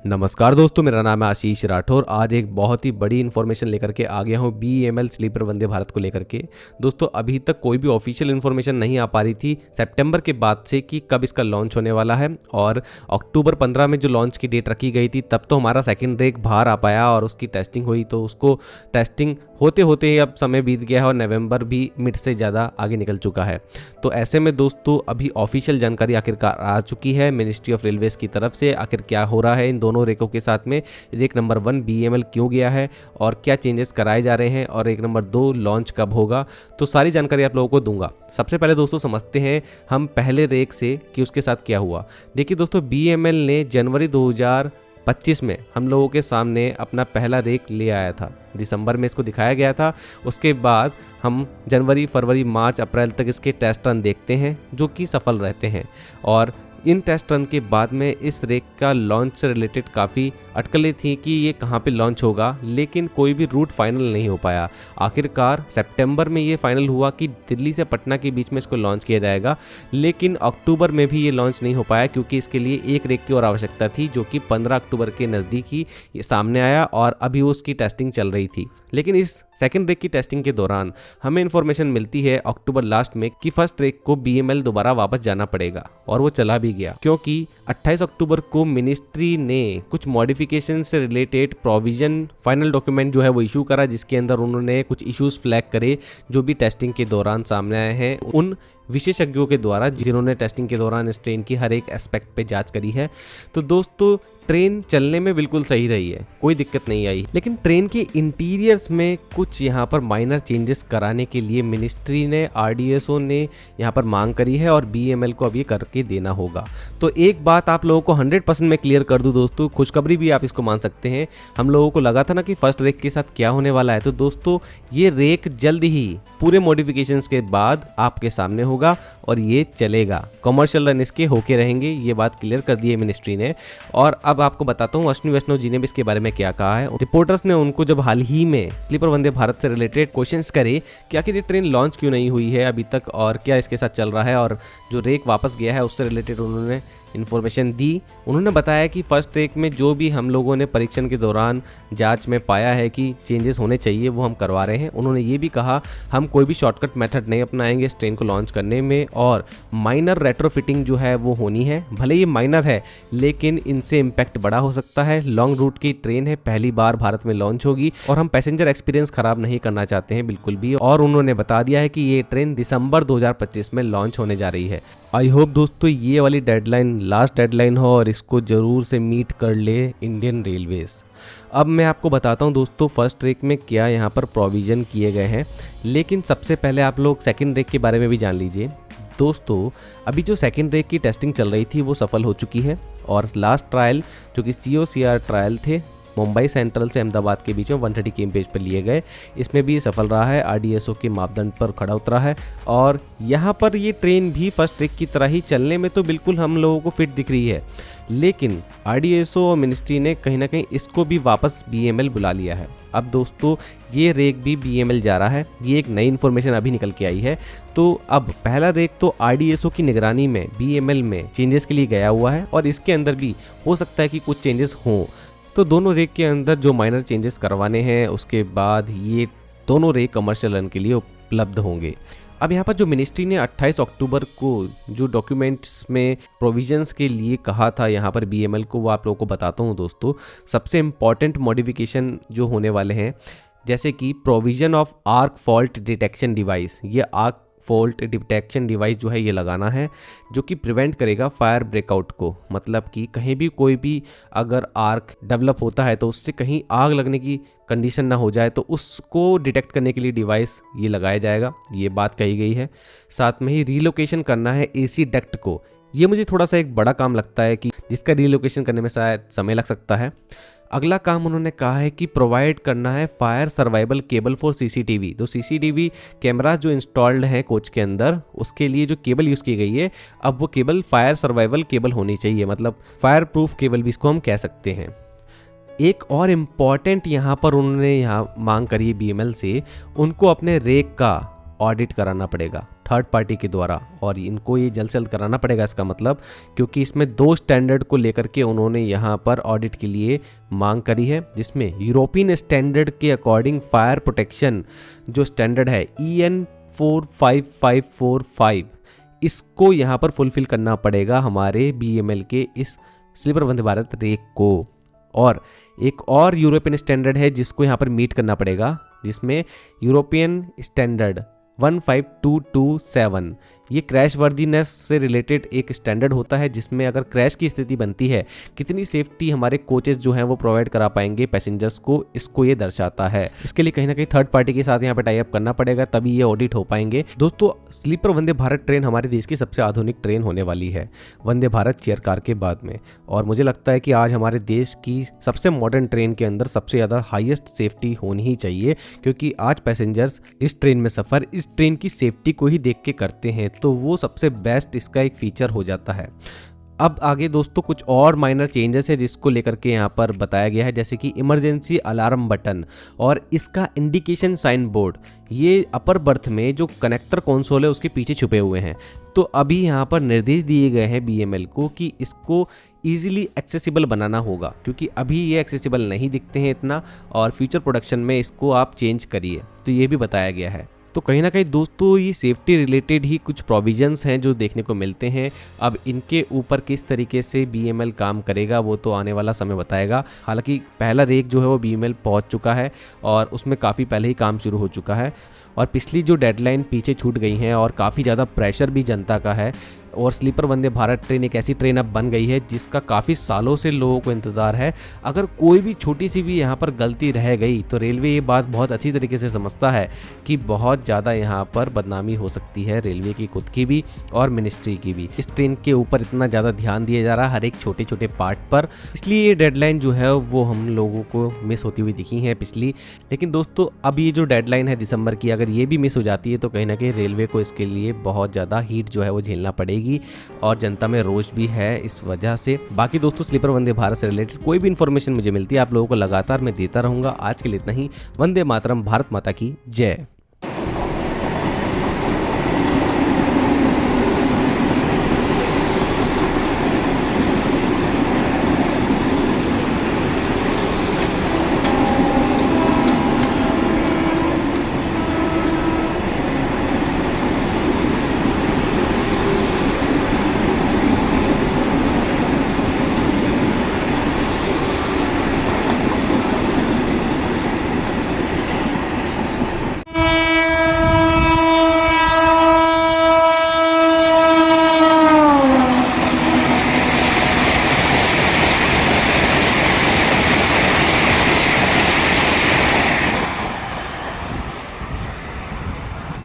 नमस्कार दोस्तों, मेरा नाम है आशीष राठौर। आज एक बहुत ही बड़ी इन्फॉर्मेशन लेकर के आ गया हूँ BEML स्लीपर वंदे भारत को लेकर के। दोस्तों, अभी तक कोई भी ऑफिशियल इन्फॉर्मेशन नहीं आ पा रही थी सितंबर के बाद से कि कब इसका लॉन्च होने वाला है। और अक्टूबर 15 में जो लॉन्च की डेट रखी गई थी तब तो हमारा सेकंड रेक बाहर आ पाया और उसकी टेस्टिंग हुई, तो उसको टेस्टिंग होते होते ही अब समय बीत गया है और नवंबर भी मिड से ज़्यादा आगे निकल चुका है। तो ऐसे में दोस्तों अभी ऑफिशियल जानकारी आखिरकार आ चुकी है मिनिस्ट्री ऑफ रेलवेज की तरफ से। आखिर क्या हो रहा है इन दोनों रेकों के साथ में, रेक नंबर 1 BEML क्यों गया है और क्या चेंजेस कराए जा रहे हैं, और रेक नंबर 2 लॉन्च कब होगा, तो सारी जानकारी आप लोगों को दूंगा। सबसे पहले दोस्तों समझते हैं हम पहले रेक से कि उसके साथ क्या हुआ। देखिए दोस्तों, BEML ने जनवरी 2025 में हम लोगों के सामने अपना पहला रेक ले आया था। दिसंबर में इसको दिखाया गया था। उसके बाद हम जनवरी, फरवरी, मार्च, अप्रैल तक इसके टेस्ट रन देखते हैं जो कि सफल रहते हैं। और इन टेस्ट रन के बाद में इस रेक का लॉन्च से रिलेटेड काफ़ी अटकलें थी कि ये कहाँ पे लॉन्च होगा, लेकिन कोई भी रूट फाइनल नहीं हो पाया। आखिरकार सितंबर में ये फाइनल हुआ कि दिल्ली से पटना के बीच में इसको लॉन्च किया जाएगा, लेकिन अक्टूबर में भी ये लॉन्च नहीं हो पाया क्योंकि इसके लिए एक रेक की और आवश्यकता थी जो कि 15 अक्टूबर के नज़दीक ही ये सामने आया और अभी उसकी टेस्टिंग चल रही थी। लेकिन इस सेकंड रेक की टेस्टिंग के दौरान हमें इन्फॉर्मेशन मिलती है अक्टूबर लास्ट में कि फर्स्ट रेक को BEML दोबारा वापस जाना पड़ेगा, और वो चला भी गया क्योंकि 28 अक्टूबर को मिनिस्ट्री ने कुछ मॉडिफिकेशन से रिलेटेड प्रोविजन फाइनल डॉक्यूमेंट जो है वो इशू करा, जिसके अंदर उन्होंने कुछ इश्यूज फ्लैग करे जो भी टेस्टिंग के दौरान सामने आए हैं उन विशेषज्ञों के द्वारा जिन्होंने टेस्टिंग के दौरान इस ट्रेन की हर एक एस्पेक्ट पे जांच करी है। तो दोस्तों ट्रेन चलने में बिल्कुल सही रही है, कोई दिक्कत नहीं आई, लेकिन ट्रेन के इंटीरियर्स में कुछ यहाँ पर माइनर चेंजेस कराने के लिए मिनिस्ट्री ने, RDSO ने यहाँ पर मांग करी है और BEML को अब ये करके देना होगा। तो एक बात आप लोगों को 100% में क्लियर कर दूँ दोस्तों, खुशखबरी भी आप इसको मान सकते हैं। हम लोगों को लगा था ना कि फर्स्ट रेक के साथ क्या होने वाला है, तो दोस्तों ये रेक जल्द ही पूरे मॉडिफिकेशंस के बाद आपके सामने होगा और ये चलेगा। कमर्शियल रन इसके होके रहेंगे, ये बात क्लियर कर दी है मिनिस्ट्री ने। और अब आपको बताता हूँ अश्विनी वैष्णव जी ने भी इसके बारे में क्या कहा है। रिपोर्टर्स ने उनको जब हाल ही में स्लीपर वंदे भारत से रिलेटेड क्वेश्चंस करे कि आखिर ये ट्रेन लॉन्च क्यों नहीं हुई है अभी तक और क्या इसके साथ चल रहा है, और जो रेक वापस गया है उससे रिलेटेड उन्होंने इन्फॉर्मेशन दी। उन्होंने बताया कि फर्स्ट रेक में जो भी हम लोगों ने परीक्षण के दौरान जांच में पाया है कि चेंजेस होने चाहिए वो हम करवा रहे हैं। उन्होंने ये भी कहा हम कोई भी शॉर्टकट मेथड नहीं अपनाएंगे इस ट्रेन को लॉन्च करने में, और माइनर रेट्रोफिटिंग जो है वो होनी है। भले ये माइनर है लेकिन इनसे इम्पैक्ट बड़ा हो सकता है। लॉन्ग रूट की ट्रेन है, पहली बार भारत में लॉन्च होगी और हम पैसेंजर एक्सपीरियंस खराब नहीं करना चाहते हैं बिल्कुल भी। और उन्होंने बता दिया है कि ये ट्रेन दिसंबर 2025 में लॉन्च होने जा रही है। आई होप दोस्तों ये वाली डेडलाइन लास्ट डेडलाइन हो और इसको ज़रूर से मीट कर ले इंडियन रेलवेज। अब मैं आपको बताता हूँ दोस्तों फर्स्ट रेक में क्या यहाँ पर प्रोविज़न किए गए हैं, लेकिन सबसे पहले आप लोग सेकंड रेक के बारे में भी जान लीजिए। दोस्तों अभी जो सेकंड रेक की टेस्टिंग चल रही थी वो सफल हो चुकी है, और लास्ट ट्रायल जो कि COCR ट्रायल थे मुंबई सेंट्रल से अहमदाबाद के बीच में 130 km पर लिए गए, इसमें भी सफल रहा है। RDSO के मापदंड पर खड़ा उतरा है और यहाँ पर ये ट्रेन भी फर्स्ट रेक की तरह ही चलने में तो बिल्कुल हम लोगों को फिट दिख रही है, लेकिन RDSO और मिनिस्ट्री ने कहीं ना कहीं इसको भी वापस BEML बुला लिया है। अब दोस्तों ये रेक भी BEML जा रहा है, ये एक नई इन्फॉर्मेशन अभी निकल के आई है। तो अब पहला रेक तो RDSO की निगरानी में BEML में चेंजेस के लिए गया हुआ है और इसके अंदर भी हो सकता है कि कुछ चेंजेस हों। तो दोनों रेक के अंदर जो माइनर चेंजेस करवाने हैं उसके बाद ये दोनों रेक कमर्शियल रन के लिए उपलब्ध होंगे। अब यहाँ पर जो मिनिस्ट्री ने 28 अक्टूबर को जो डॉक्यूमेंट्स में प्रोविजंस के लिए कहा था यहाँ पर BEML को, वो आप लोगों को बताता हूँ दोस्तों। सबसे इम्पॉर्टेंट मॉडिफिकेशन जो होने वाले हैं, जैसे कि provision of arc fault detection device, ये आर्क फॉल्ट डिटेक्शन डिवाइस जो है ये लगाना है जो कि प्रिवेंट करेगा फायर ब्रेकआउट को। मतलब कि कहीं भी कोई भी अगर आर्क डेवलप होता है तो उससे कहीं आग लगने की कंडीशन ना हो जाए, तो उसको डिटेक्ट करने के लिए डिवाइस ये लगाया जाएगा, ये बात कही गई है। साथ में ही रीलोकेशन करना है AC डक्ट को, ये मुझे थोड़ा सा एक बड़ा काम लगता है कि जिसका रीलोकेशन करने में शायद समय लग सकता है। अगला काम उन्होंने कहा है कि प्रोवाइड करना है fire survival cable for CCTV। तो CCTV कैमरा जो इंस्टॉल्ड है कोच के अंदर, उसके लिए जो केबल यूज़ की गई है, अब वो केबल फायर सर्वाइवल केबल होनी चाहिए, मतलब फायर प्रूफ केबल भी इसको हम कह सकते हैं। एक और इम्पॉर्टेंट यहाँ पर उन्होंने यहाँ मांग करी BEML से, उनको अपने रेक का ऑडिट कराना पड़ेगा थर्ड पार्टी के द्वारा, और इनको ये जल्द से जल्द कराना पड़ेगा इसका मतलब, क्योंकि इसमें 2 स्टैंडर्ड को लेकर के उन्होंने यहाँ पर ऑडिट के लिए मांग करी है, जिसमें यूरोपियन स्टैंडर्ड के अकॉर्डिंग फायर प्रोटेक्शन जो स्टैंडर्ड है EN 45545, इसको यहाँ पर फुलफिल करना पड़ेगा हमारे BEML के इस स्लीपर वंदे भारत रेक को। और एक और यूरोपियन स्टैंडर्ड है जिसको यहाँ पर मीट करना पड़ेगा, जिसमें यूरोपियन स्टैंडर्ड 15227, ये क्रैश वर्दीनेस से रिलेटेड एक स्टैंडर्ड होता है, जिसमें अगर क्रैश की स्थिति बनती है कितनी सेफ्टी हमारे कोचेस जो हैं वो प्रोवाइड करा पाएंगे पैसेंजर्स को, इसको ये दर्शाता है। इसके लिए कहीं ना कहीं थर्ड पार्टी के साथ यहाँ पे टाई अप करना पड़ेगा, तभी ये ऑडिट हो पाएंगे। दोस्तों, स्लीपर वंदे भारत ट्रेन हमारे देश की सबसे आधुनिक ट्रेन होने वाली है वंदे भारत चेयर कार के बाद में, और मुझे लगता है कि आज हमारे देश की सबसे मॉडर्न ट्रेन के अंदर सबसे ज़्यादा हाईएस्ट सेफ्टी होनी ही चाहिए, क्योंकि आज पैसेंजर्स इस ट्रेन में सफ़र इस ट्रेन की सेफ्टी को ही देख के करते हैं, तो वो सबसे बेस्ट इसका एक फीचर हो जाता है। अब आगे दोस्तों कुछ और माइनर चेंजेस है जिसको लेकर के यहाँ पर बताया गया है, जैसे कि इमरजेंसी अलार्म बटन और इसका इंडिकेशन साइन बोर्ड, ये अपर बर्थ में जो कनेक्टर कंसोल है उसके पीछे छुपे हुए हैं। तो अभी यहाँ पर निर्देश दिए गए हैं BEML को कि इसको ईजिली एक्सेसिबल बनाना होगा, क्योंकि अभी ये एक्सेसिबल नहीं दिखते हैं इतना, और फ्यूचर प्रोडक्शन में इसको आप चेंज करिए, तो ये भी बताया गया है। तो कहीं ना कहीं दोस्तों ये सेफ्टी रिलेटेड ही कुछ प्रोविजंस हैं जो देखने को मिलते हैं। अब इनके ऊपर किस तरीके से BEML काम करेगा वो तो आने वाला समय बताएगा। हालांकि पहला रेक जो है वो BEML पहुंच चुका है और उसमें काफ़ी पहले ही काम शुरू हो चुका है, और पिछली जो डेडलाइन पीछे छूट गई हैं और काफ़ी ज़्यादा प्रेशर भी जनता का है, और स्लीपर वंदे भारत ट्रेन एक ऐसी ट्रेन अब बन गई है जिसका काफ़ी सालों से लोगों को इंतज़ार है। अगर कोई भी छोटी सी भी यहाँ पर गलती रह गई तो रेलवे ये बात बहुत अच्छी तरीके से समझता है कि बहुत ज़्यादा यहाँ पर बदनामी हो सकती है रेलवे की खुद की भी और मिनिस्ट्री की भी। इस ट्रेन के ऊपर इतना ज़्यादा ध्यान दिया जा रहा है हर एक छोटे छोटे पार्ट पर, इसलिए ये डेडलाइन जो है वो हम लोगों को मिस होती हुई दिखी है पिछली। लेकिन दोस्तों अब ये जो डेडलाइन है दिसंबर की, अगर ये भी मिस हो जाती है तो कहीं ना कहीं रेलवे को इसके लिए बहुत ज़्यादा हीट जो है वो झेलना पड़ेगी, और जनता में रोष भी है इस वजह से। बाकी दोस्तों स्लीपर वंदे भारत से रिलेटेड कोई भी इन्फॉर्मेशन मुझे मिलती है आप लोगों को लगातार मैं देता रहूंगा। आज के लिए इतना ही। वंदे मातरम, भारत माता की जय।